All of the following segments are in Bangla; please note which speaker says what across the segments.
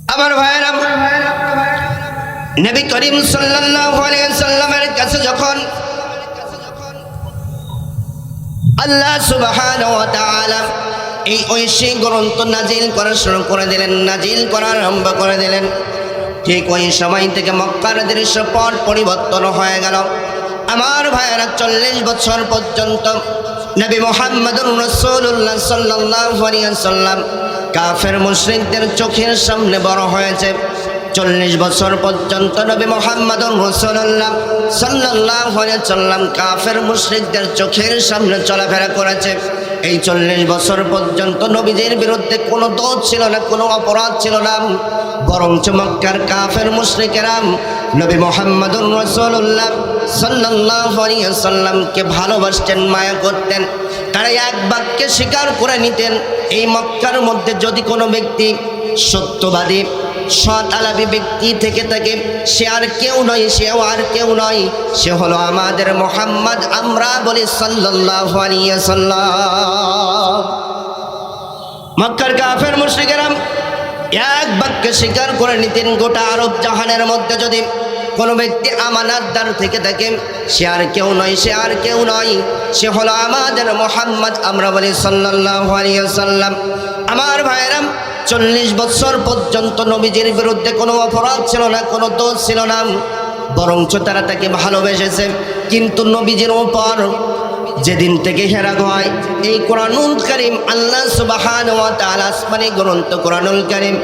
Speaker 1: আমার ভাইরা, নবী করিম সাল্লাল্লাহু আলাইহি ওয়াসাল্লামের কাছে যখন আল্লাহ সুবহানাহু ওয়া তাআলা এই ঐশী গ্রন্থ নাজিল করা শুরু করে দিলেন, নাজিল করা আরম্ভ করে দিলেন, ঠিক ওই সময় থেকে মক্কার দৃশ্যপট পরিবর্তন হয়ে গেল। আমার ভাইয়েরা, 40 বছর পর্যন্ত নবী মুহাম্মদুর রাসূলুল্লাহ সাল্লাল্লাহু আলাইহি ওয়াসাল্লাম কাফের মুশরিকদের চোখের সামনে বড় হয়েছে। 40 বছর পর্যন্ত নবী মুহাম্মদুর রাসূলুল্লাহ সাল্লাল্লাহু আলাইহি ওয়াসাল্লাম কাফের মুশরিকদের চোখের সামনে চলাফেরা করেছে। এই 40 বছর পর্যন্ত নবীজির বিরুদ্ধে কোনো দোষ ছিল না, কোনো অপরাধ ছিল না, বরঞ্চ মক্কার কাফের মুশরিকেরা নবী মুহাম্মদুর রাসূলুল্লাহ সাল্লাল্লাহু আলাইহি ওয়াসাল্লামকে ভালোবাসতেন, মায়া করতেন। তারা এক বাক্যে স্বীকার করে নিতেন, এই মক্কার মধ্যে যদি কোনো ব্যক্তি সত্যবাদী সৎ আলাপী ব্যক্তি থেকে থাকে, সে আর কেউ নয়, সেও আর কেউ নয়, সে হলো আমাদের মুহাম্মদ। আমরা বলি সাল্লাল্লাহু আলাইহি ওয়াসাল্লাম। মক্কার কাফের মুশরিকেরা এক বাক্যে স্বীকার করে নিতেন, গোটা আরব জাহানের মধ্যে যদি কোনো ব্যক্তি আমানতদার থেকে থাকে, সে আর কেউ নয়, সে আর কেউ নয়, সে হলো আমাদের মুহাম্মদ। আমরা বলি সাল্লাল্লাহু আলাইহি ওয়াসাল্লাম। আমার ভাইরা, 40 বছর পর্যন্ত নবীজির বিরুদ্ধে কোনো অপরাধ ছিল না, কোনো দোষ ছিল না, বরঞ্চ তারা তাকে ভালোবেসেছে। কিন্তু নবীজির উপর যেদিন থেকে হেরা হয় এই কোরআনুল কারীম, আল্লাহ সুবহানাহু ওয়া তাআলা আসমানি গ্রন্থ কোরআনুল কারীম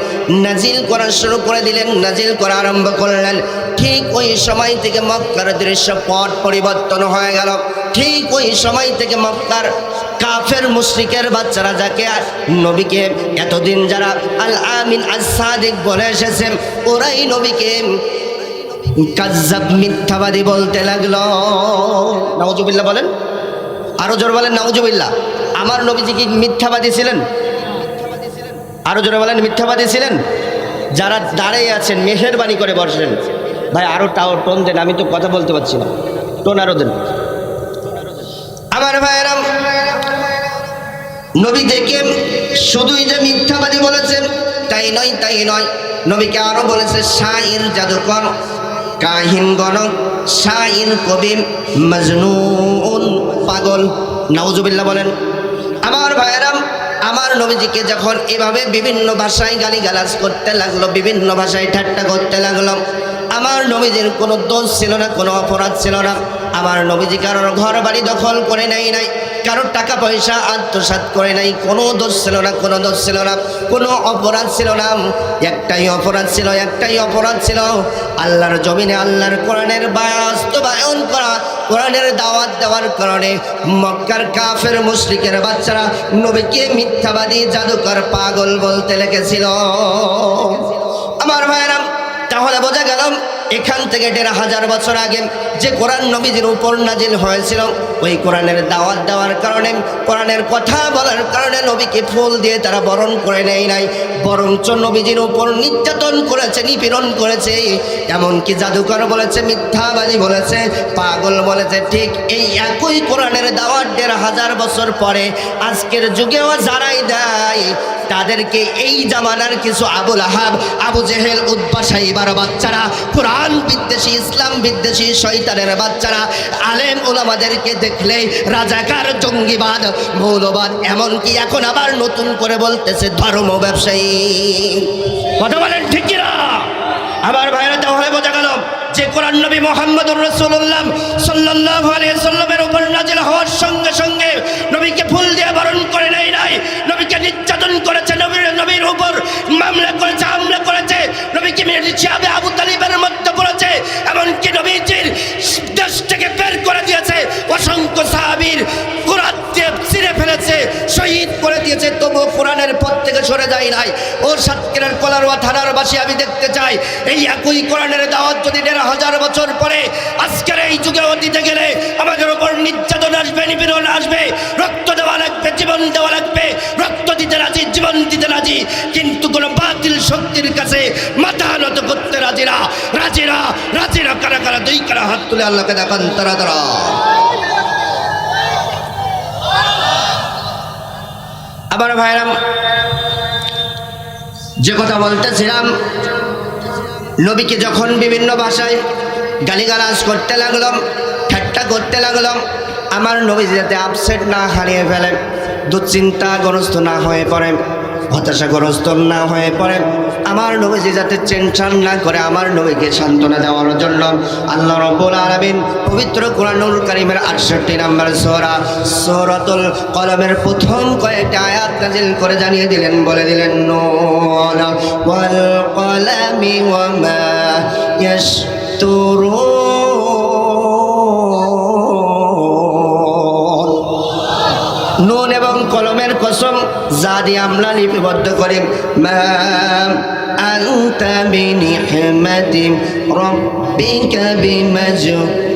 Speaker 1: নাজিল করা শুরু করে দিলেন, নাজিল করা আরম্ভ করলেন, ঠিক ওই সময় থেকে মক্কার দৃশ্যপট পরিবর্তন হয়ে গেল। ঠিক ওই সময় থেকে মক্কার কাফের মুশরিকের বাচ্চারা, যাকে নবীকে এতদিন যারা আল আমিন আস-সাদিক বলে এসেছেন, ওরাই নবীকে কাজ্জাব, মিথ্যাবাদী বলতে লাগলো। নাউজুবিল্লাহ বলেন, আরো জোর বলেন নাউজুবিল্লাহ। আমার নবীজি কি মিথ্যাবাদী ছিলেন? আরো জোরে বলেন, মিথ্যাবাদী ছিলেন? যারা দাঁড়িয়ে আছেন মেহেরবানি করে বসেন। ভাই আরো টোন দেন, আমি তো কথা বলতে পারছি না, টোন আরো দেন। আমার ভাইয়েরা, নবী দেখে শুধুই যে মিথ্যাবাদী বলেছেন তাই নয়, তাই নয়, নবীকে আরো বলেছে শাইর, জাদুকর, কাহিন, গণক, শাইর, কবি, মজনুন, পাগল। নাউজুবিল্লাহ বলেন। আমার ভাইয়েরা, আমার নবীজিকে যখন এভাবে বিভিন্ন ভাষায় গালিগালাজ করতে লাগলো, বিভিন্ন ভাষায় ঠাট্টা করতে লাগলো, আমার নবীজির কোনো দোষ ছিল না, কোনো অপরাধ ছিল না। আমার নবীজি কারোর ঘর বাড়ি দখল করে নেয় নাই, কারোর টাকা পয়সা আত্মসাৎ করে নাই, কোনো দোষ ছিল না, কোনো দোষ ছিল না, কোনো অপরাধ ছিল না। একটাই অপরাধ ছিল, একটাই অপরাধ ছিল, আল্লাহর জমিনে আল্লাহর কোরআনের বাস্তবায়ন করা, কোরআনের দাওয়াত দেওয়ার কারণে মক্কার কাফের মুশরিকের বাচ্চারা নবীকে মিথ্যাবাদী, জাদুকর, পাগল বলতে লেগেছিল। আমার ভাইরা, তাহলে বোঝা গেল এখান থেকে 1500 বছর আগে যে কোরআন নবীজির উপর নাজিল হয়েছিল, ওই কোরআনের দাওয়াত দেওয়ার কারণে, কোরআনের কথা বলার কারণে নবীকে ফুল দিয়ে তারা বরণ করে নেয় নাই, বরঞ্চ নবীজির উপর নির্যাতন করেছে, নিপীড়ন করেছে। এমনকি জাদুকর বলেছে, মিথ্যাবাদী বলেছে, পাগল বলেছে। ঠিক এই একই কোরআনের দাওয়াত 1500 বছর পরে আজকের যুগেও যারাই দেয়, তাদেরকে এই জামানার কিছু আবুল আহাব, আবু জেহেল, উতবা, সাইবার বাচ্চারা, কোরআন বিদ্বেষী, ইসলাম বিদ্বেষী শয়তানের বাচ্চারা আলেম ওলামাদেরকে দেখলে রাজাকার, জঙ্গিবাদ, মৌলবাদ, এমনকি এখন আবার নতুন করে বলতেছে ধর্ম ব্যবসায়ী। কথা বলেন ঠিক কিনা? আমার ভাইরা, তাহলে বোঝা গেল যে কোরআন নবী মুহাম্মদুর রাসূলুল্লাহ সাল্লাল্লাহু আলাইহি ওয়াসাল্লামের উপর নাজিল হওয়ার সঙ্গে সঙ্গে নবীকে ফুল দিয়ে বরণ করে নেয় নাই, নবীকে নির্যাতন করেছে, নবীর উপর মামলা করেছে, হামলা করেছে, নবীকে মির্জাবে আবু তালিবের মধ্যে পড়েছে, এমনকি নবীজির দেশ থেকে বের করে দিয়েছে, অসংখ্য সাহাবীর কোরআন দিয়ে ছিঁড়ে ফেলেছে, শহীদ করে দিয়েছে, তবু কোরআনের পথ থেকে সরে যায় নাই। ও সাতক্ষীরার কলারোয়া থানার বাসী, আমি দেখতে চাই এই একই কোরআনের দাওয়াত যদি 1500 বছর পরে আজকের এই যুগেও দিতে গেলে আমাদের উপর নির্যাতন আসবে, নিপীড়ন আসবে, রক্ত দেওয়া লাগবে, জীবন দেওয়া লাগবে, রক্ত দিতে রাজি, জীবন দিতে রাজি, কিন্তু কোনো বাতিল শক্তির কাছে মাথা নত করতে রাজিরা, রাজিরা, রাজিরা। কারা কারা? 2 কারা হাত তুলে আল্লাহকে দেখান, তারা তারা। আমার ভাইরা, যে কথা বলতেছিলাম, নবীকে যখন বিভিন্ন ভাষায় গালিগালাজ করতে লাগলাম, ঠাট্টা করতে লাগলাম, আমার নবী যাতে আপসেট না হারিয়ে ফেলে, দুশ্চিন্তাগ্রস্ত না হয়ে পড়ে, হতাশাগ্রস্ত না হয়ে পড়ে, আমার নবীজি যাতে টেনশন না করে, আমার নবীকে সান্ত্বনা দেওয়ার জন্য আল্লাহ রাব্বুল আলামিন পবিত্র কোরআনুল কারীমের 68 নম্বর সূরা সূরাতুল কলমের প্রথম কয়েকটা আয়াত নাযিল করে জানিয়ে দিলেন, বলে দিলেন, নুন ওয়াল কলামি ওয়া মা ইয়াসতুরুন। নুন এবং কলমের কসম, যা দিয়ে আমরা লিপিবদ্ধ করি, মা আনতা বিনিহমাতি রাব্বিকা বিমাজনুন।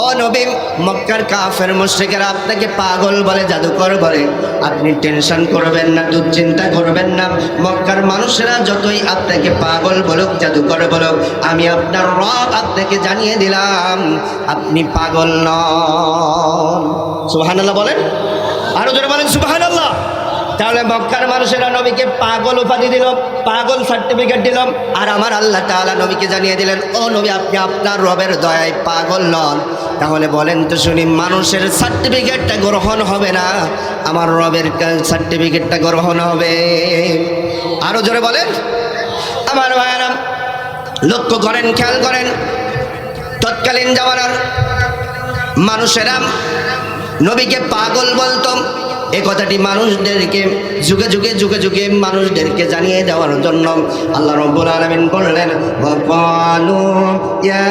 Speaker 1: ও নবী, মক্কার কাফের মুশরিকেরা আপনাকে পাগল বলে, জাদুকর বলে। আপনি টেনশন করবেন না, দুশ্চিন্তা করবেন না। মক্কার মানুষেরা যতই আপনাকে পাগল বলুক, জাদুকর বলুক, আমি আপনার রব আপনাকে জানিয়ে দিলাম, আপনি পাগল নন। সুবহানাল্লাহ বলেন, আরো জোরে বলেন সুবহানাল্লাহ। তাহলে মক্কার মানুষেরা নবীকে পাগল উপাধি দিল, পাগল সার্টিফিকেট দিল, আর আমার আল্লাহ তাআলা নবীকে জানিয়ে দিলেন, ও নবী, আপনি আপনার রবের দয়ায় পাগল নন। তাহলে বলেন তো শুনি, মানুষের সার্টিফিকেটটা গ্রহণ হবে না, আমার রবের সার্টিফিকেটটা গ্রহণ হবে? আরো জোরে বলেন। আমার ভাইয়েরা, লক্ষ্য করেন, খেয়াল করেন, তৎকালীন জামানার মানুষেরা নবীকে পাগল বলতো। এই কথাটি মানুষদেরকে যুগে যুগে যুগে যুগে মানুষদেরকে জানিয়ে দেওয়ার জন্য আল্লাহ রাব্বুল আলামিন বললেন, ওয়াকালু ইয়া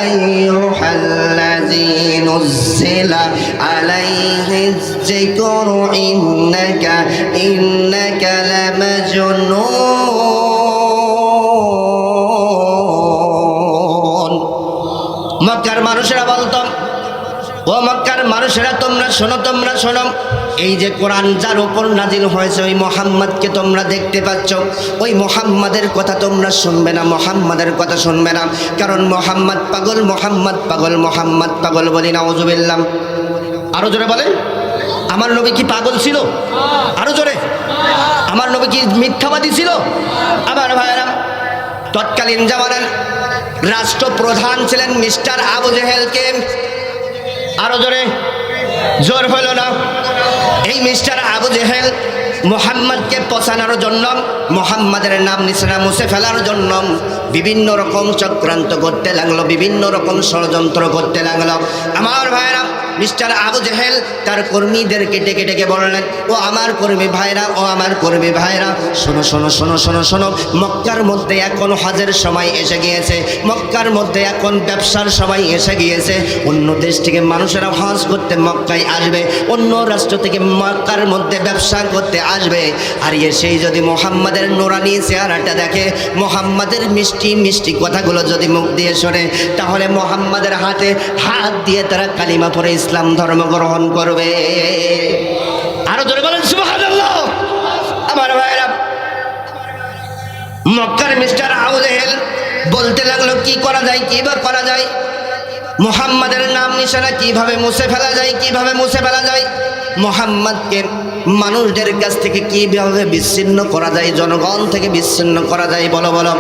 Speaker 1: আইয়ুহাল্লাযী নুজ্জিলা আলাইহিজ যিকরু ইন্নাকা লামাজনুন। মক্কার মানুষেরা বলতো, ও মক্কার মানুষেরা, তোমরা শোনো, তোমরা শোনো, এই যে কোরআন যার উপর নাজিল হয়েছে, ওই মুহাম্মদকে তোমরা দেখতে পাচ্ছ, ওই মুহাম্মাদের কথা তোমরা শুনবে না, মুহাম্মাদের কথা শুনবে না, কারণ মুহাম্মদ পাগল, মুহাম্মদ পাগল, মুহাম্মদ পাগল। বলি নাউযুবিল্লাহ। আরো জোরে বলেন, আমার নবী কি পাগল ছিল? আরো জোরে। আমার নবী কি মিথ্যাবাদী ছিল? আমার ভাইয়েরা, তৎকালীন জামানার রাষ্ট্রপ্রধান ছিলেন মিস্টার আবু জেহেলকে। আরো জোরে, জোর হলো না। এই মিস্টার আবু জেহেল মুহাম্মদকে পচানোর জন্য, মুহাম্মাদের নাম নিশানা মুছে ফেলার জন্য বিভিন্ন রকম চক্রান্ত করতে লাগলো, বিভিন্ন রকম ষড়যন্ত্র করতে লাগলো। আমার ভাইরা, মিস্টার আবু জেহেল তার কর্মীদেরকে ডেকে ডেকে বললেন, ও আমার কর্মী ভাইরা, ও আমার কর্মী ভাইরা, শোনো শোনো শোনো শোনো শোনো, মক্কার মধ্যে এখন হজের সময় এসে গিয়েছে, মক্কার মধ্যে এখন ব্যবসার সময় এসে গিয়েছে। অন্য দেশ থেকে মানুষেরা হজ করতে মক্কায় আসবে, অন্য রাষ্ট্র থেকে মক্কার মধ্যে ব্যবসা করতে আসবে। আর এসেই যদি মুহাম্মাদের নুরানি চেহারাটা দেখে, মুহাম্মাদের মিষ্টি মিষ্টি কথাগুলো যদি মুখ দিয়ে শোনে, তাহলে মুহাম্মাদের হাতে হাত দিয়ে তারা কালিমা পড়ে ইসলাম ধর্ম গ্রহণ করবে। আরো জোরে বলেন সুবহানাল্লাহ। আমার ভাইরা, মক্কার মিস্টার আবু জেহেল বলতে লাগলো, কি করা যায়, কিভাবে করা যায়, মুহাম্মাদের নাম নিশানা কিভাবে মুছে ফেলা যায়, কিভাবে মুছে ফেলা যায়, মুহাম্মাদকে মানুষদের কাছ থেকে কিভাবে বিচ্ছিন্ন করা যায়, জনগণ থেকে বিচ্ছিন্ন করা যায়। বলো বলো।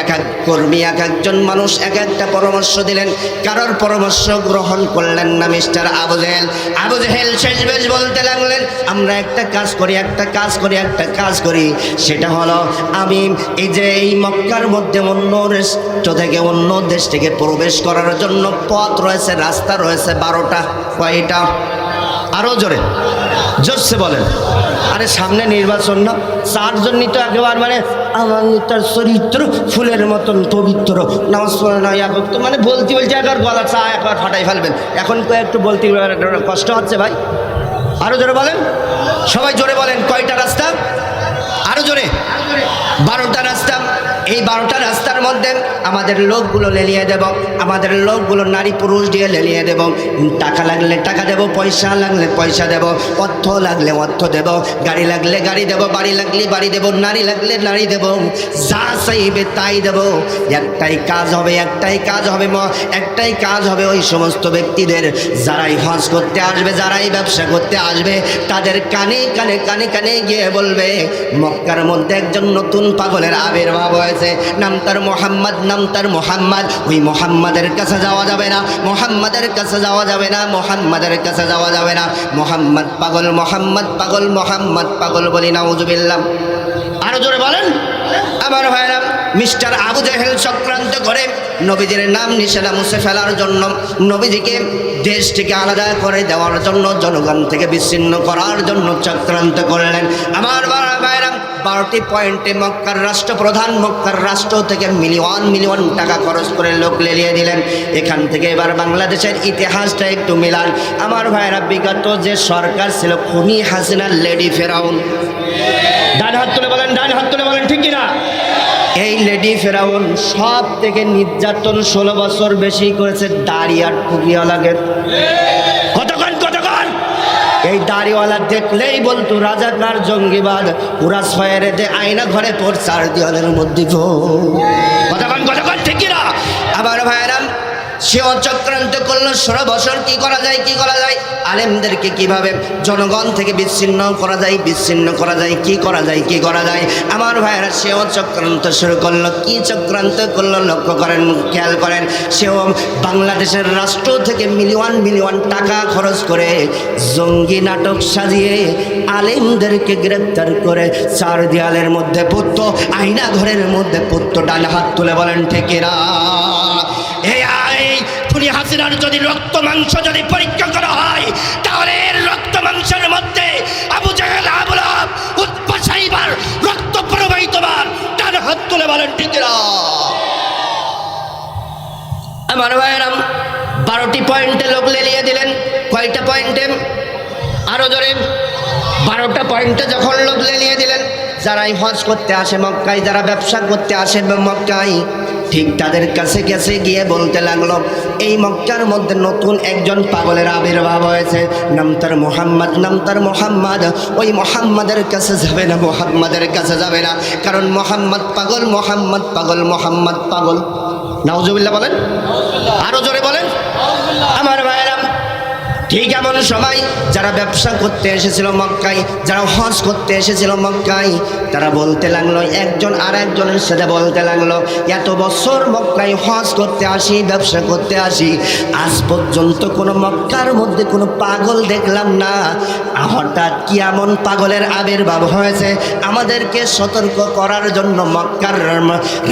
Speaker 1: এক এক কর্মী, এক একজন মানুষ এক একটা পরামর্শ দিলেন, কারোর পরামর্শ গ্রহণ করলেন না মিস্টার আবু জেহেল। আবু জেহেল শেষ বেশ বলতে লাগলেন, আমরা একটা কাজ করি, একটা কাজ করি, একটা কাজ করি, সেটা হলো আমি এই যে এই মক্কার মধ্যে অন্য রাষ্ট্র থেকে, অন্য দেশ থেকে প্রবেশ করার জন্য পথ রয়েছে, রাস্তা রয়েছে 12টা। কয়টা? আরো জোরে, জোরসে বলেন। আরে সামনে নির্বাচন না, 4 জন তো একেবারে মানে আমার তার চরিত্র ফুলের মতন পবিত্র, নামাজ পড়ে না, তো মানে বলতে বলতে একবার গলা চা একবার ফাটাই ফেলবেন। এখন একটু বলতে কষ্ট হচ্ছে ভাই। আরো জোরে বলেন, সবাই জোরে বলেন। কয়টা রাস্তা? আরো জোরে। 12টা রাস্তা। এই 12টা রাস্তার মধ্যে আমাদের লোকগুলো লেলিয়ে দেব, আমাদের লোকগুলো নারী পুরুষ দিয়ে লেলিয়ে দেব। টাকা লাগলে টাকা দেব, পয়সা লাগলে পয়সা দেব, অর্থ লাগলে অর্থ দেব, গাড়ি লাগলে গাড়ি দেব, বাড়ি লাগলে বাড়ি দেব, নারী লাগলে নারী দেব, যা চাইবে তাই দেব। একটাই কাজ হবে, একটাই কাজ হবে, একটাই কাজ হবে ওই সমস্ত ব্যক্তিদের যারাই হজ করতে আসবে, যারাই ব্যবসা করতে আসবে, তাদের কানে কানে কানে কানে গিয়ে বলবে মক্কার মধ্যে একজন নতুন পাগলের আবির্ভাব হয়েছে, নাম তার মোহাম্মদ, নাম তার মোহাম্মদ। ওই মোহাম্মদের কাছে যাওয়া যাবে না, মোহাম্মদের কাছে যাওয়া যাবে না, মোহাম্মদের কাছে যাওয়া যাবে না। মোহাম্মদ পাগল, মোহাম্মদ পাগল, মোহাম্মদ পাগল বলি নাউজুবিল্লাহ। আরো জোরে বলেন। আমার ভাইরা, মিস্টার আবু জেহেল চক্রান্ত করে নবীজির নাম নিশানা মুছে ফেলার জন্য, নবীজিকে দেশ থেকে আলাদা করে দেওয়ার জন্য, জনগণ থেকে বিচ্ছিন্ন করার জন্য চক্রান্ত করলেন। আমার ভাইরা, 12টি পয়েন্টে মক্কার রাষ্ট্রপ্রধান মক্কার রাষ্ট্র থেকে মিলিয়ন মিলিয়ন টাকা খরচ করে লোক লেলিয়ে দিলেন। এখান থেকে এবার বাংলাদেশের ইতিহাসটা একটু মিলান। আমার ভাইরা, বিগত যে সরকার ছিল খুনি হাসিনার লেডি ফেরাউন, ডান হাত তুলে বলেন, ডান হাত তুলে বলেন ঠিক কিনা? এই লেডি ফেরাউন সব থেকে নির্যাতন 16 বছর বেশি করেছে দাড়ি আর টুপিওয়ালাকে। কতক্ষণ কতক্ষণ এই দাড়িওয়ালা দেখলেই বলতো রাজাকার জঙ্গিবাদ, পুরা ছয়ের দে আয়না ঘরে পর 4 দেওয়ালের মধ্যে। কতক্ষণ কতক্ষণ ঠিক কিনা? আবার ভাইরাম, সেও চক্রান্ত করলো 16 বছর। কি করা যায়, কি করা যায়? আলেমদেরকে কিভাবে জনগণ থেকে বিচ্ছিন্ন করা যায়, বিচ্ছিন্ন করা যায়, কি করা যায়, কি করা যায়? আমার ভাইয়েরা, সেও চক্রান্ত শুরু করলো। কি চক্রান্ত করলো লক্ষ্য করেন, খেয়াল করেন। সেও বাংলাদেশের রাষ্ট্র থেকে মিলিয়ন মিলিয়ন টাকা খরচ করে জঙ্গি নাটক সাজিয়ে আলেমদেরকে গ্রেপ্তার করে 4 দেয়ালের মধ্যে পুত্ত, আয়না ঘরের মধ্যে পুত্ত। ডান হাত তুলে বলেন ঠিক কিনা? খুনি হাসিনার যদি রক্ত মাংস যদি পরীক্ষা করা হয়, তাহলে এর রক্ত মাংসের মধ্যে আবু জাহেল, আবু লাহাব, উতবা সাইবার রক্ত প্রবাহিতমান। তার হাত তুলে বলেন ঠিক না? আমার ভাইয়েরাম, 12টি পয়েন্টে লোক লেলিয়ে দিলেন। কয়টা পয়েন্টে? আরো জোরে। 12টা পয়েন্টে যখন লোক লেলিয়ে দিলেন, যারাই হজ করতে আসে মক্কায়, যারা ব্যবসা করতে আসে মক্কায়, ঠিক তাদের কাছে কাছে গিয়ে বলতে লাগলো এই মক্কার মধ্যে নতুন একজন পাগলের আবির্ভাব হয়েছে, নাম তার মোহাম্মদ, নাম তার মোহাম্মদ। ওই মোহাম্মদের কাছে যাবে না, মোহাম্মদের কাছে যাবে না, কারণ মোহাম্মদ পাগল, মোহাম্মদ পাগল, মোহাম্মদ পাগল। নাউজুবিল্লাহ বলেন, আরো জোরে বলেন। আমার ভাইরা, ঠিক এমন সময় যারা ব্যবসা করতে এসেছিল মক্কায়, যারা হজ করতে এসেছিল মক্কায়, তারা বলতে লাগলো, একজন আর একজনের সাথে বলতে লাগলো, এত বছর মক্কায় হজ করতে আসি, ব্যবসা করতে আসি, আজ পর্যন্ত কোনো মক্কার মধ্যে কোনো পাগল দেখলাম না। হঠাৎ কি এমন পাগলের আবির্ভাব হয়েছে? আমাদেরকে সতর্ক করার জন্য মক্কার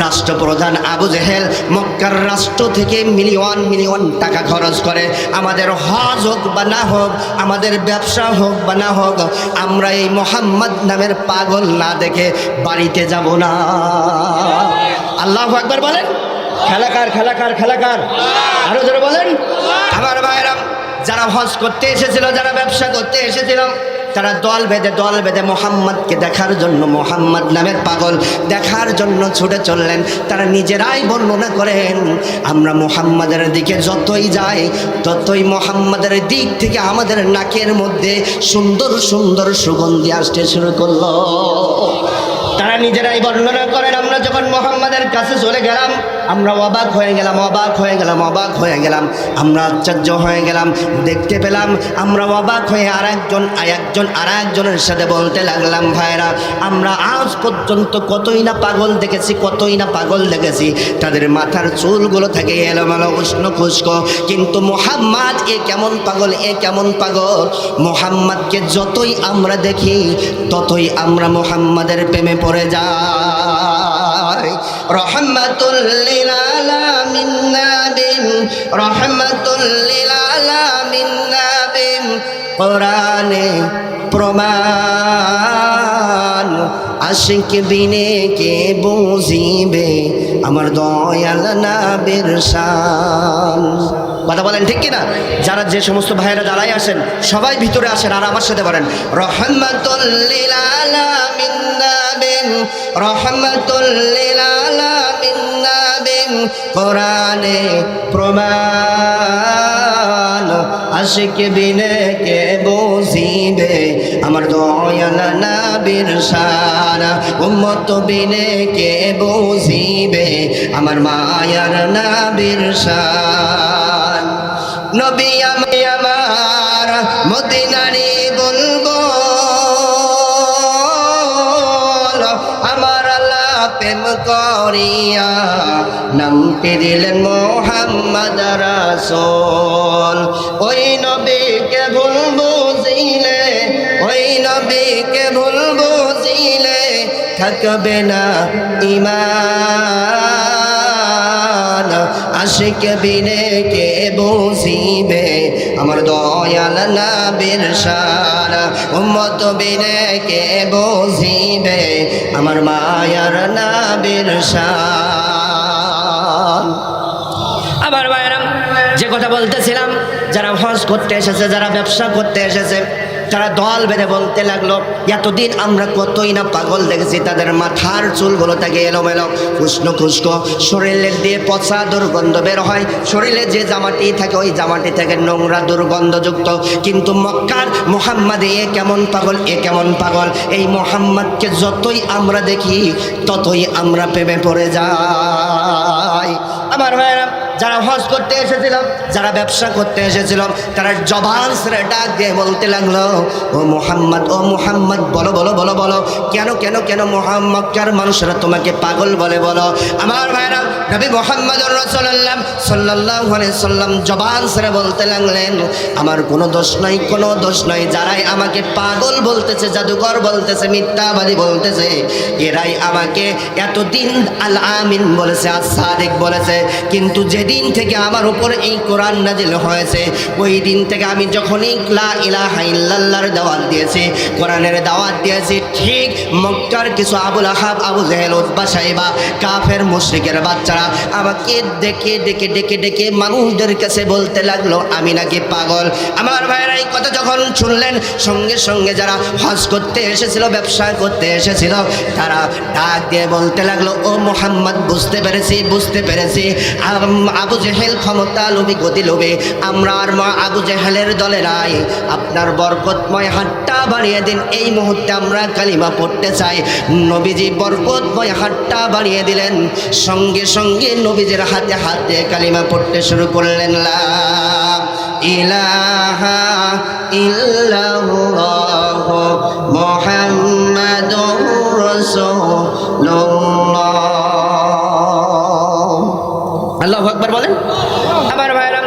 Speaker 1: রাষ্ট্রপ্রধান আবু জেহেল মক্কার রাষ্ট্র থেকে মিলিয়ন মিলিয়ন টাকা খরচ করে। আমাদের হজ হোক বা না হোক, আমাদের ব্যবসা হোক বা না হোক, আমরা এই মোহাম্মদ নামের পাগল না দেখে বাড়িতে যাব না। আল্লাহু আকবার বলেন। খেলাকার খেলাকার খেলাকার, আরো জোরে বলেন। আমার ভাইরা, যারা হজ করতে এসেছিল, যারা ব্যবসা করতে এসেছিল, তারা দল বেঁধে মোহাম্মদকে দেখার জন্য, মোহাম্মদ নামের পাগল দেখার জন্য ছুটে চললেন। তারা নিজেরাই বর্ণনা করেন, আমরা মোহাম্মদের দিকে যতই যাই, ততই মোহাম্মদের দিক থেকে আমাদের নাকের মধ্যে সুন্দর সুন্দর সুগন্ধি আসতে শুরু করলো। তারা নিজেরাই বর্ণনা করেন, আমরা যখন মোহাম্মদের কাছে চলে গেলাম, আমরা অবাক হয়ে গেলাম, অবাক হয়ে গেলাম, অবাক হয়ে গেলাম, আমরা আশ্চর্য হয়ে গেলাম। দেখতে পেলাম আমরা অবাক হয়ে আরেকজনের সাথে বলতে লাগলাম, ভাইরা, আমরা আজ পর্যন্ত কতই না পাগল দেখেছি, কতই না পাগল দেখেছি, তাদের মাথার চুলগুলো থাকে এলোমেলো, উষ্ণ খুস্ক, কিন্তু মোহাম্মদ এ কেমন পাগল, এ কেমন পাগল। মোহাম্মদকে যতই আমরা দেখি, ততই আমরা মোহাম্মদের প্রেমে পড়ে যাই। রহমাতুল লিল আলামিন নাবিম, রহমাতুল লিল আলামিন নাবিম, কোরআনে প্রমাণ, আশিক বিনে কে বুঝিবে আমার দয়াল নবীর শান। কথা বলেন ঠিক কিনা? যারা যে সমস্ত ভাইয়েরা যারাই আসেন, সবাই ভিতরে আসেন আর আমার সাথে বলেন, রহমাতুল লিল আলামিন আলামিন রহমাতুল লিল আলামিন নাবিন কোরআনে প্রমাণ আশিক বিনে কে বুঝিবে আমার দয়াল নবীর শান উম্মত বিনে কে বুঝিবে আমার মায়ার নবীর শান নবী আমি আমার মদিনারি বলবো আমার আল্লাহ প্রেম করিয়া নামটি দিলেন মোহাম্মদ রাসূল ওই নবীকে ভুল বুঝিলে ওই নবীকে ভুল বুঝিলে থাকবে না ঈমান আশিক বিনে কে বুঝিবে আমার দয়াল নবীর শান উম্মত বিনে কে বুঝিবে আমার মায়ার নবীর শান। আমার ভাইরা যে কথা বলতেছিলাম, যারা হজ করতে এসেছে, যারা ব্যবসা করতে এসেছে, তারা দল বেঁধে বলতে লাগলো এতদিন আমরা কতই না পাগল দেখেছি, তাদের মাথার চুলগুলো থাকে এলোমেলো উষ্ণ খুস্কো, শরীরের দিয়ে পচা দুর্গন্ধ বের হয়, শরীরে যে জামাটি থাকে ওই জামাটি থেকে নোংরা দুর্গন্ধযুক্ত। কিন্তু মক্কার মোহাম্মদ এ কেমন পাগল, এ কেমন পাগল, এই মোহাম্মদকে যতই আমরা দেখি ততই আমরা প্রেমে পড়ে যাই। আমার ভাইরা যারা হজ করতে এসেছিল, যারা ব্যবসা করতে এসেছিল, তারা জবান ছেড়ে ডাক দিয়ে বলতে লাগলো ও মুহাম্মদ, ও মুহাম্মদ, বলো বলো বলো বলো, কেন কেন কেন মক্কার মানুষরা তোমাকে পাগল বলে বলো। আমার ভাইরা নবী মুহাম্মদুর রাসূলুল্লাহ সাল্লাল্লাহু আলাইহি সাল্লাম জবান ছেড়ে বলতে লাগলেন আমার কোনো দোষ নাই, কোনো দোষ নাই, যারাই আমাকে পাগল বলতেছে, জাদুকর বলতেছে, মিথ্যাবাদী বলতেছে, এরাই আমাকে এতদিন আল আমিন বলেছে, আস সাদিক বলেছে। কিন্তু যেদিন থেকে আমার উপর এই কোরআন নাজিল হয়েছে ওই দিন থেকে আমি যখনই লা ইলাহা ইল্লাল্লাহর দাওয়াত দিয়েছি, কোরআনের দাওয়াত দিয়েছি, ঠিক মক্কার কিছু আবুল আহাব, আবু জেহেল, উতবা, সাইবা, কাফের মুশরিকের বাচ্চারা আমাকে ডেকে ডেকে ডেকে ডেকে মানুষদের কাছে বলতে লাগলো আমি নাকি পাগল। আমার ভাইয়েরা এই কথা যখন শুনলেন, সঙ্গে সঙ্গে যারা হজ করতে এসেছিল, ব্যবসা করতে এসেছিল, তারা ডাক দিয়ে বলতে লাগলো ও মুহাম্মদ, বুঝতে পেরেছি, বুঝতে পেরেছি, আবু জেহেল ক্ষমতা লোভী, গতি লোভী, আমরা আর আবু জেহেলের দলে নাই, আপনার বরকতময় হাতটা বাড়িয়ে দিন, এই মুহূর্তে আমরা কালিমা পড়তে চাই। নবীজি বরকতময় হাতটা বাড়িয়ে দিলেন, সঙ্গে সঙ্গে নবীজির হাতে হাত দিয়ে কালিমা পড়তে শুরু করলেন লা ইলাহা ইল্লাল্লাহু মুহাম্মাদুর রাসূলুল্লাহ। আল্লাহু আকবার বলেন। আমার ভাইরা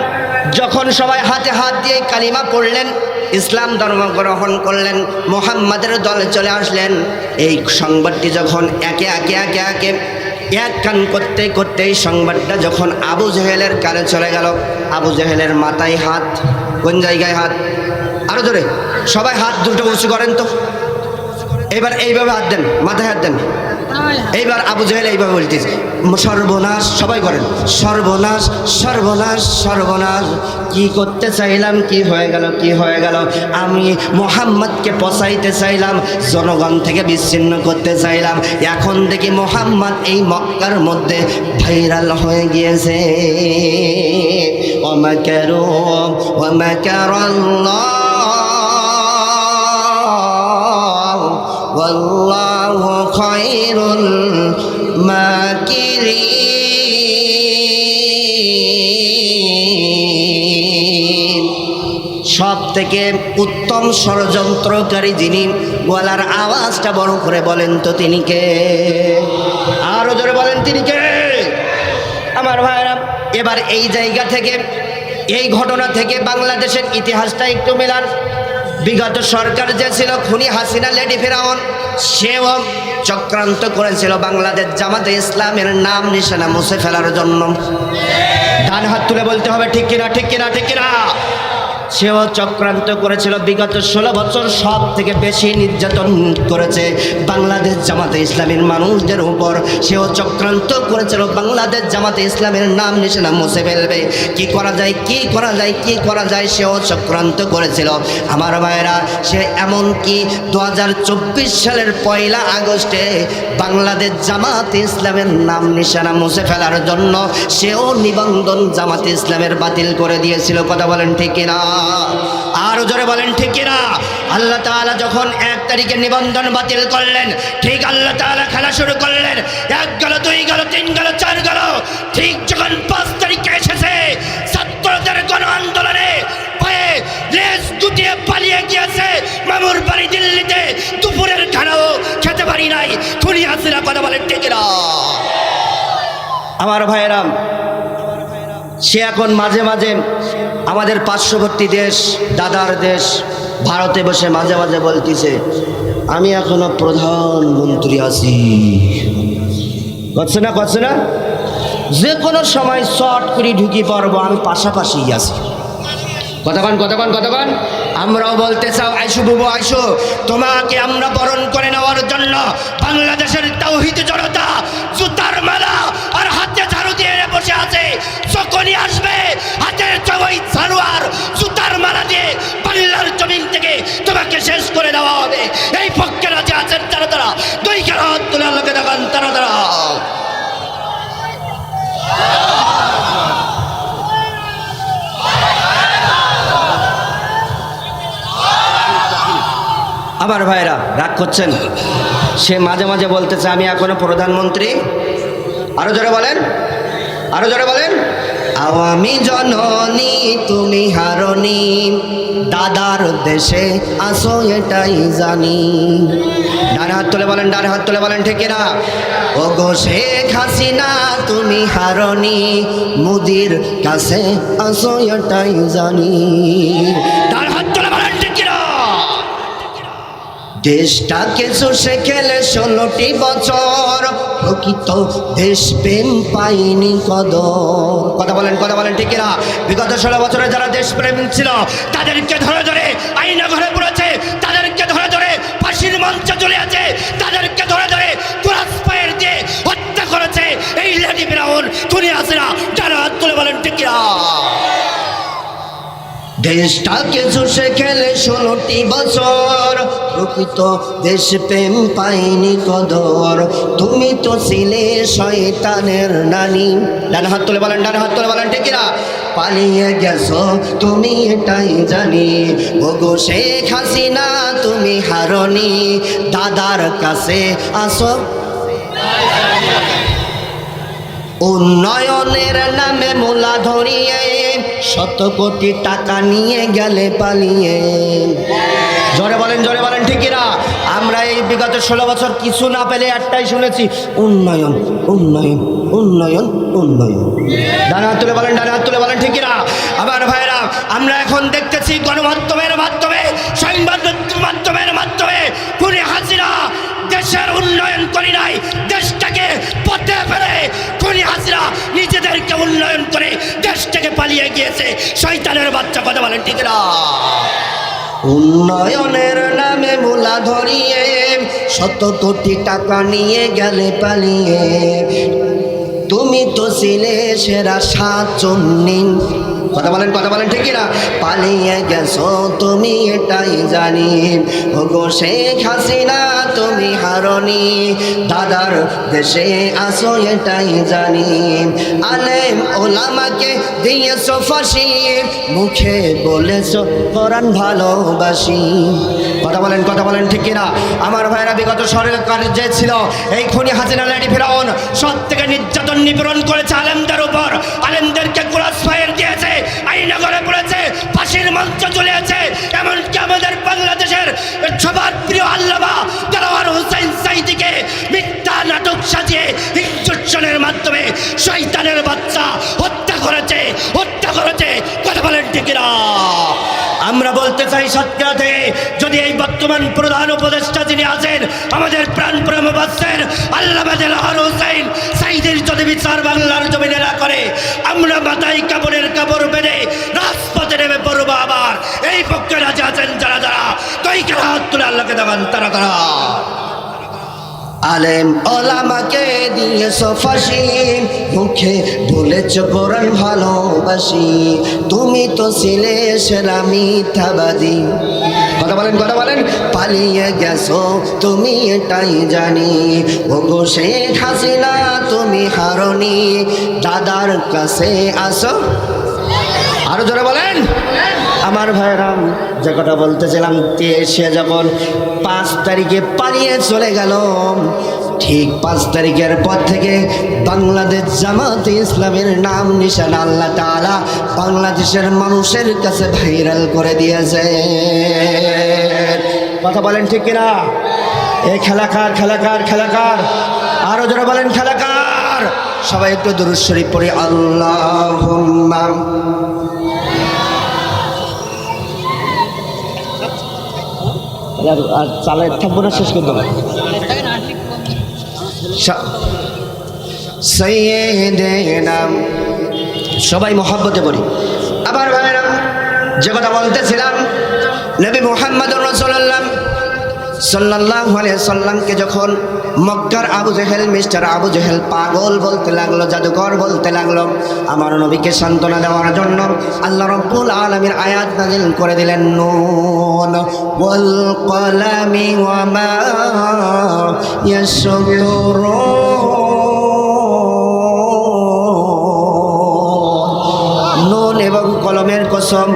Speaker 1: যখন সবাই হাতে হাত দিয়ে কালিমা পড়লেন, ইসলাম ধর্ম গ্রহণ করলেন, মুহাম্মাদের দলে চলে আসলেন, এই সংবাদটি যখন একে একে একে একে এক কান করতে করতে এই সংবাদটা যখন আবু জেহেলের কানে চলে গেল, আবু জেহেলের মাথায় হাত, কোন জায়গায় হাত, আরো ধরে সবাই হাত দুটো উঁচু করেন তো, এবার এইভাবে হাত দেন, মাথায় হাত দেন। এইবার আবু জেহেল এইভাবে বলতেছে সর্বনাশ, সবাই করেন, সর্বনাশ সর্বনাশ সর্বনাশ, কি করতে চাইলাম, কি হয়ে গেল, কি হয়ে গেল, আমি মুহাম্মদকে পচাইতে চাইলাম, জনগণ থেকে বিচ্ছিন্ন করতে চাইলাম, এখন দেখি মুহাম্মদ এই মক্কার মধ্যে ভাইরাল হয়ে গিয়েছে। ওয়ামাকারু ওয়ামাকারাল্লাহ ওয়াল্লাহু খায়রুল মাকিরিন। সব থেকে উত্তম ষড়যন্ত্রকারী যিনি, গলার আওয়াজটা বড় করে বলেন তো তিনি কে, আরো জোরে বলেন তিনি কে। আমার ভাইরা এবার এই জায়গা থেকে, এই ঘটনা থেকে বাংলাদেশের ইতিহাসটা একটু মেলান। বিগত সরকার যে ছিল খুনি হাসিনা, লেডি ফেরাউন, সেও চক্রান্ত করেছিল বাংলাদেশ জামাতে ইসলামের নাম নিশানা মুছে ফেলার জন্য। ডান হাত তুলে বলতে হবে ঠিক কিনা, ঠিক কিনা, ঠিক কিনা। সেও চক্রান্ত করেছিল। বিগত 16 বছর সব থেকে বেশি নির্যাতন করেছে বাংলাদেশ জামাতে ইসলামীর মানুষদের উপর। সেও চক্রান্ত করেছিল বাংলাদেশ জামাতে ইসলামের নাম নিশানা মুছে ফেলবে। কি করা যায়, কি করা যায়, কি করা যায়, সেও চক্রান্ত করেছিল আমার ভাইয়েরা। সে এমনকি 2024 সালের 1 আগস্টে বাংলাদেশ জামাতে ইসলামের নাম নিশানা মুছে ফেলার জন্য সেও নিবন্ধন জামাতে ইসলামের বাতিল করে দিয়েছিল। কথা বলেন ঠিক কিনা? আরো জোরে বলেন ঠিক কিনা? আল্লাহ তাআলা যখন 1 তারিখে নিবন্ধন বাতিল করলেন, ঠিক আল্লাহ তাআলা খেলা শুরু করলেন। 1 গেল, 2 গেল, 3 গেল, 4 গেল। ঠিক যখন 5 তারিখে এসেছে, ছাত্রদের গণ আন্দোলনে পায়ে লেজ গুটিয়ে পালিয়ে গিয়েছে মামুর বাড়ি দিল্লিতে। দুপুরের খানাও খেতে পারি নাই খুনি হাসিনা। কথা বলেন ঠিক কিনা? আমার ভাইয়েরা, সে এখন মাঝে মাঝে আমাদের পার্শ্ববর্তী দেশ, দাদার দেশ ভারতে বসে মাঝে মাঝে বলতেছে, আমি এখনো প্রধানমন্ত্রী আছি। করছে না, করছে না? যে কোনো সময় শর্ট করে ঢুকি পড়বো, আমি পাশাপাশি আছি। কতক্ষণ কতক্ষণ কতক্ষণ আমরাও বলতে চাও, আইসো বুবু আইসো, তোমাকে আমরা বরণ করে নেওয়ার জন্য বাংলাদেশের তাওহীদ জনতা জুতার মালা আর হাতে ঝাড়ু দিয়ে বসে আছে। যখনই আসবে হাতের চবই ঝাড়ু আর জুতার মালা দিয়ে বাংলার জমিন থেকে তোমাকে শেষ করে দেওয়া হবে। এই পক্ষে রাজে আছেন তারা তারা 2 হাত তুলে লোকে দেখান তারা তারা। আমার ভাইরা রাগ করছেন? সে মাঝে মাঝে বলতেছে আমি এখনো প্রধানমন্ত্রী। আরো জোরে বলেন, আরো জোরে বলেন। আওয়ামী জননী তুমি হারনি, দাদার দেশে আসো এটাই জানি। ডান হাত তুলে বলেন, ডান হাত তুলে বলেন ঠিক কিনা? ও গো শেখ হাসিনা তুমি হারনি, মোদির কাছে আসো এটাই জানি। ডান হাত তুলে বলেন ঠিক কিনা? দেশটাকে চষে খেলে 16টি বছর, প্রকৃত দেশপ্রেম পাইনি কদর। কথা বলেন, কথা বলেন ঠিক কিনা? বিগত 16 বছরে যারা দেশপ্রেম ছিল তাদেরকে ধরে ধরে আইনা ঘরে পড়েছে, তাদেরকে ধরে ধরে ফাঁসির মঞ্চে চলে আছে, তাদেরকে ধরে ধরে কুরাস ফায়ার দিয়ে হত্যা করেছে এই লেডি ফিরাউন খুনি হাসিনা। যারা হাত তুলে বলেন ঠিক কিনা? দেশটাকে চষে খেলে 16টি বছর, প্রকৃত দেশপ্রেম পাইনি কদর। তুমি তো ছিলে শয়তানের নানি। ডান হাত তুলে বলেন, ডান হাত তুলে বলেন ঠিক কিনা? পালিয়ে গেছো তুমি এটাই জানি। ওগো শেখ হাসিনা তুমি হারনি, দাদার কাছে আসো। উন্নয়নের নামে মূলা ধরিয়ে 100 কোটি টাকা নিয়ে গেলে পালিয়ে। জোরে বলেন, জোরে বলেন ঠিক কিনা? আমরা এই বিগত 16 বছর কিছু না পেলে একটাই শুনেছি, উন্নয়ন উন্নয়ন উন্নয়ন উন্নয়ন। ডান হাত তুলে বলেন, ডান হাত তুলে বলেন ঠিক কিনা? আমার ভাইরা, আমরা এখন দেখতেছি গণমাধ্যমের মাধ্যমে, সংবাদ মাধ্যমের মাধ্যমে খুনি হাসিনা দেশের উন্নয়ন করি নাই, দেশটাকে পথে ফেলে খুনি হাসিনা নিজেদেরকে উন্নয়ন করে দেশ থেকে পালিয়ে গিয়েছে। শয়তানের বাচ্চা। কথা বলেন ঠিক না? উন্নয়নের নামে মূলা ধরিয়ে 100 কোটি টাকা নিয়ে গেলে পালিয়ে। তুমি তো ছিলে সেরা 7 চন্নিন। কথা বলেন, কথা বলেন ঠিক কিনা? পালিয়ে গেছো তুমি এটাই জানি। ওগো শেখ হাসিনা তুমি হারনি, দাদার দেশে আসো এটাই জানি। আলেম ওলামাকে দিয়েছো ফাঁসি, মুখে বলেছো কোরআন ভালোবাসি। কথা বলেন, কথা বলেন ঠিক কিনা? আমার ভাইরা, বিগত সরকার যে ছিল এই খুনি হাসিনা লেডি ফিরাউন সব থেকে নির্যাতন নিপীড়ন করেছে আলেমদের উপর। আলেমদেরকে ক্রস ফায়ার দিয়েছে, আইনা ঘরে পড়েছে, ফাঁসির মঞ্চ চলে আছে। এমনকি আমাদের বাংলাদেশের সবার প্রিয় আল্লামা দেলোয়ার হোসেন সাঈদীকে মিথ্যা নাটক সাজিয়ে ইনজেকশনের মাধ্যমে শয়তানের বাচ্চা হত্যা করেছে, হত্যা করেছে। কথা বলেন ঠিক না? আমরা বলতে চাই সত্যি, যদি এই বর্তমান প্রধান উপদেষ্টা যিনি আছেন আমাদের প্রাণপ্রিয় মুফাসসির আল্লামা দেলোয়ার হোসেন সাঈদীর যদি বিচার বাংলার জমিনে না করে, আমরা মাথায় কাপড়ের কাপড় বেঁধে রাজপথে নেমে পড়বো আবার। আছেন যারা যারা কই হাত তুলে আল্লাহকে দেখান তারা তারা। আলেম ওলামাকে দিয়েছো ফাঁসি, মুখে বলেছ কোরআন ভালোবাসি, তুমি তো ছিলে সেরা মিথ্যাবাদী। কথা বলেন কথা বলেন। পালিয়ে গেছো তুমি এটাই জানি, ওগো শেখ হাসিনা তুমি হারনি, দাদার কাছে আসো। আরো জোরে বলেন। আমার ভাইরাম, যে কথা বলতেছিলাম, সে যখন 5 তারিখে পালিয়ে চলে গেল, ঠিক 5 তারিখের পর থেকে বাংলাদেশ জামাতে ইসলামের নাম নিশান আল্লাহ তাআলা বাংলাদেশের মানুষের কাছে ভাইরাল করে দিয়েছে। কথা বলেন ঠিক কিনা? এই খেলাকার খেলাকার খেলাকার, আরো জোরে বলেন খেলাকার। সবাই একটু দুরূদ শরীফ পড়ি। আল্লাহুম্মা আর চালাই থাকবো না, শেষ করে দেবো। সাইয়্যিদিনা, সবাই মহব্বতে পড়ি। আবার ভাইরা, যে কথা বলতেছিলাম, নবী মুহাম্মদুর রাসূলুল্লাহ সাল্লাল্লাহু আলাইহি সাল্লামকে যখন মক্কার আবু জেহেল, মিস্টার আবু জেহেল পাগল বলতে লাগলো, জাদুকর বলতে লাগলো, আমার নবীকে সান্ত্বনা দেওয়ার জন্য আল্লাহ রাব্বুল আলামিন আয়াত নাযিল করে দিলেন, নুন ওয়াল কলামি ওয়া মা ইয়াসতুরুন। নুন এবং কলমের কসম,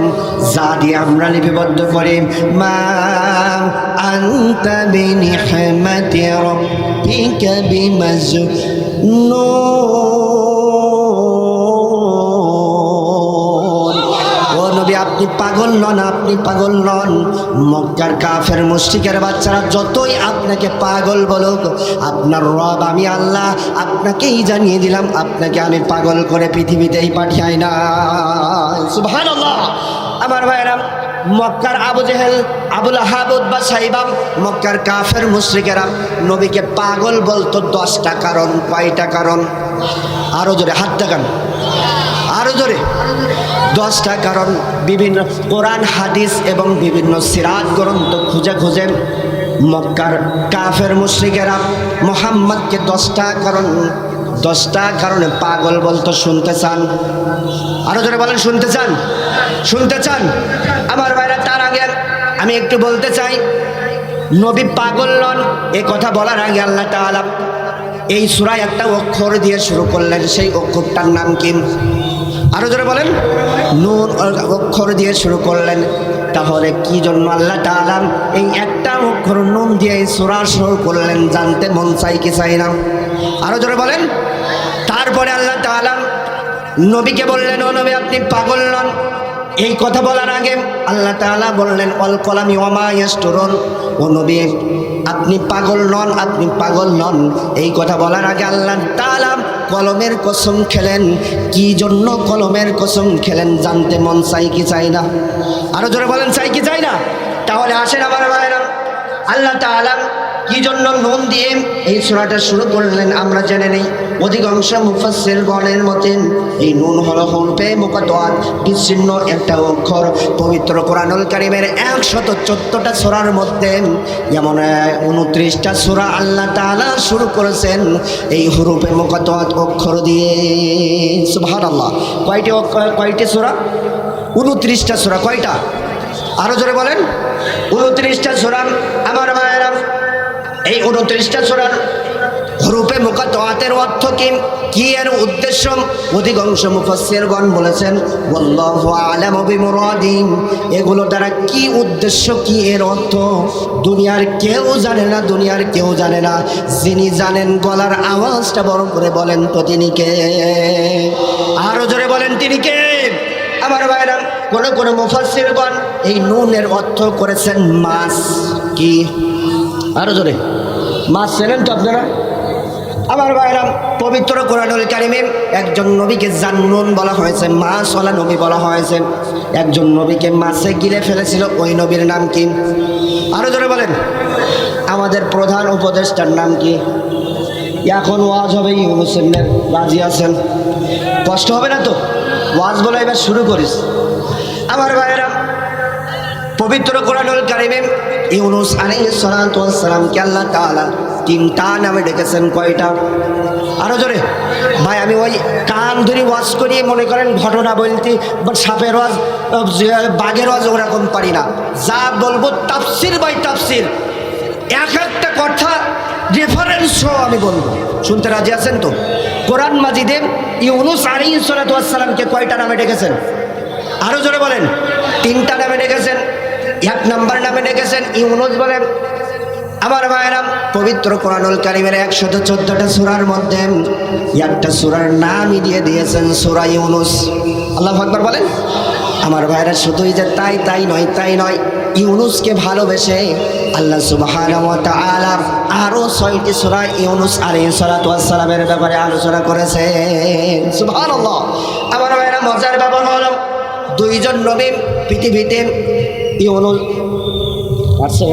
Speaker 1: যা দিয়ে আমরা লিপিবদ্ধ করি, মা আনতা বিনিহমাতি রাব্বিকা বিমাজনুন। ও নবী, আপনি পাগল নন, আপনি পাগল নন। মক্কার কাফের মুশরিকের বাচ্চারা যতই আপনাকে পাগল বলুক, আপনার রব আমি আল্লাহ আপনাকেই জানিয়ে দিলাম, আপনাকে আমি পাগল করে পৃথিবীতেই পাঠাই না। সুবহানাল্লাহ। আমার ভাইরা, মক্কার আবু জেহেল, আবুল আহাব, উতবা, সাইবা, মক্কার কাফের মুশরিকেরা নবীকে পাগল বলতো 10টা কারণ। কয়টা কারণ? আরো জোরে হাত দেখান, আরো জোরে। 10টা কারণ। বিভিন্ন কোরআন হাদিস এবং বিভিন্ন সিরাত গ্রন্থ খুঁজে খুঁজে মক্কার কাফের মুশরিকেরা মুহাম্মদকে 10টা কারণে পাগল বলতো। শুনতে চান? আরো জোরে বলেন, শুনতে চান? শুনতে চান? আমার ভাইরা, তার আগে আমি একটু বলতে চাই, নবী পাগল নন এ কথা বলার আগে আল্লাহ তাআলা এই সূরায় একটা অক্ষর দিয়ে শুরু করলেন। সেই অক্ষরটার নাম কি? আরো জোরে বলেন। নুন অক্ষর দিয়ে শুরু করলেন। তাহলে কি জন্য আল্লাহ তাআলা এই একটা অক্ষর নুন দিয়ে এই সূরা শুরু করলেন? জানতে মন চাই কি চাই না? আরো জোরে বলেন। তারপরে আল্লাহ তাআলা নবীকে বললেন, ও নবী আপনি পাগল নন। এই কথা বলার আগে আল্লাহ তাআলা বললেন, অল কলামি ওয়া মা ইয়াসতুরুন। ও নবী আপনি পাগল নন, আপনি পাগল নন। এই কথা বলার আগে আল্লাহ তাআলা কলমের কসম খেলেন। কি জন্য কলমের কসম খেলেন? জানতে মন চাই কি চাই না? আরো জোরে বলেন, চাই কি চাই না? তাহলে আসেন আমার ভাইরা, আল্লাহ তাআলা কি জন্য নুন দিয়ে এই সূরাটা শুরু করলেন আমরা জেনে নেই। অধিকাংশ মুফাসসিরগণের মতে এই নুন হলো হরফে মুকাত্তাত, বিচ্ছিন্ন একটা অক্ষর। পবিত্র কোরআনুল কারীমের 114টা সূরার মধ্যে যেমন 29টা সূরা আল্লাহ তাআলা শুরু করেছেন এই হরফে মুকাত্তাত অক্ষর দিয়ে। সুবহানাল্লাহ। কয়টি সূরা? 29টা সূরা। কয়টা? আরো জোরে বলেন। 29টা সূরা। আমার ভাইয়েরা, এই 29টা সূরার হরফে মুকাত্তাতের অর্থ কি এর উদ্দেশ্য? অধিকাংশ মুফাসসিরগণ বলেছেন আল্লাহু আ'লামু বিমুরাদি। এগুলো দ্বারা কি উদ্দেশ্য, কি এর অর্থ দুনিয়ার কেউ জানে না, দুনিয়ার কেউ জানে না। যিনি জানেন গলার আওয়াজটা বড় করে বলেন তো তিনি কে? আরো জোরে বলেন, তিনি কে? আমার ভাইরা, কোন মুফাসসিরগণ এই নুনের অর্থ করেছেন মাছ। কি? আরো জোরে। মাছ চেনেন তো আপনারা? আমার ভাইরা, পবিত্র কোরআনুল কারীমে একজন নবীকে জান্নুন বলা হয়েছে, মাছওয়ালা নবী বলা হয়েছে। একজন নবীকে মাছে গিলে ফেলেছিল, ওই নবীর নাম কি? আরো জোরে বলেন। আমাদের প্রধান উপদেষ্টার নাম কি? এখন ওয়াজ হবে ইউনূসের। রাজি আছেন? কষ্ট হবে না তো? ওয়াজ বলে এবার শুরু করিস। আমার ভাইরা, পবিত্র কোরআনুল কারীমে ইউনূস আলাইহিস সালাতু ওয়াস সালামকে আল্লাহ তাআলা তিনটা নামে ডেকেছেন। কয়টা? আরো জোরে। ভাই আমি ওই কান ধরে ওয়াজ করি, মনে করেন ঘটনা বলতে, বাট সাপের ওয়াজ, বাঘের ওয়াজ ওরকম পারি না। যা বলবো তাফসির বাই তাফসির, এক একটা কথা রেফারেন্স সহ আমি বলবো। শুনতে রাজি আছেন তো? কোরআন মাজিদে ইউনূস আলাইহিস সালাতু ওয়াস সালামকে কয়টা নামে ডেকেছেন? আরো জোরে বলেন। তিনটা নামে ডেকেছেন। এক নাম্বার নামে ডেকেছেন ইউনূস বলেন। আমার ভাইরা, পবিত্র কোরআনুল কারীমের 114টা সূরার মধ্যে একটা সূরার নামই দিয়ে দিয়েছেন সূরা ইউনূস। আল্লাহু আকবার বলেন। আমার ভাইরা, শুধুই যে তাই নয়, ইউনূসকে ভালোবেসে আল্লাহ সুবহানাহু ওয়া তাআলা আরো 6টি সূরা ইউনূস আলাইহিস সালাতু ওয়াস সালামের ব্যাপারে আলোচনা করেছেন। সুবহানাল্লাহ। আমার ভাইরা, মজার ব্যাপার হলো দুইজন নবী পৃথিবীতে ইউনূস আছে।